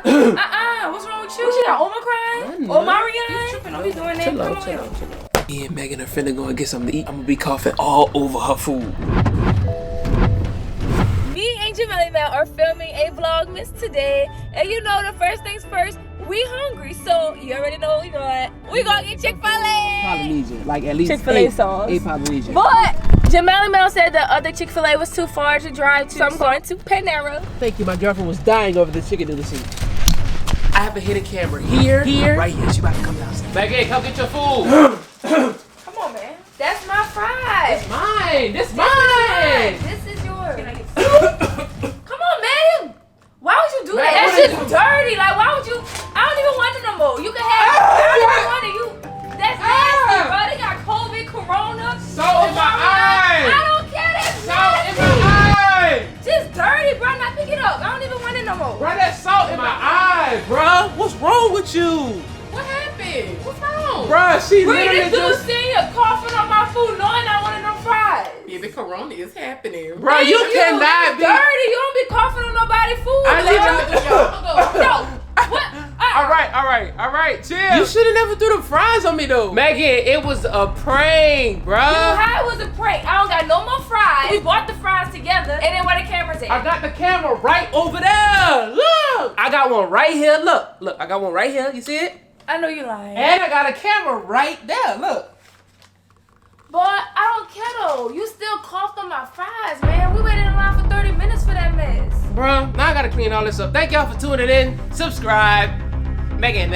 What's wrong with you? What you got, Omicron? Or Marianne? Don't be doing that. Come on. Chill. Me and Megan are finna go and get something to eat. I'm gonna be coughing all over her food. Me and Jamel are filming a Vlogmas today. And you know the first things first, we hungry. So you already know what we got. We gonna get Chick-fil-A. Polynesian. Like at least Chick-fil-A sauce. 8 Polynesian. But Jamel Mel said the other Chick-fil-A was too far to drive to. So I'm going to Panera. Thank you. My girlfriend was dying over the chicken noodle soup. I have a hidden camera here, right here. She about to come downstairs. Megan, come get your food. Come on, man. That's my fries. It's mine. This mine. This is yours. Can I get Come on, man. Why would you do that? That shit's dirty. Like, why would you? I don't even want it no more. You can have it. I don't even want it. That's nasty, bro. They got COVID, Corona. Salt in my eye. I don't care. That's Salt in nasty. my eye. Just dirty, bro. Now pick it up. I don't even want it no more. Bro, that's salt in my eye, bro. What's wrong with you? What happened? What's wrong? Bro, she literally this dude sitting here coughing on my food knowing I wanted them fries. Yeah, the corona is happening. Bro, you cannot be dirty. You don't be coughing on nobody's food. I need to No. What? All right, chill. You should have never threw the fries on me though. Megan, it was a prank, bro. How it was a prank? I don't got no more fries. We bought the fries together, and then where the camera's at? I got the camera right over there. Look. I got one right here. Look, I got one right here. You see it? I know you lying. And I got a camera right there. Look. But I don't care though. You still coughed on my fries, man. We waited in line for 30 minutes for that mess. Bro, now I gotta clean all this up. Thank y'all for tuning in. Subscribe. Megan,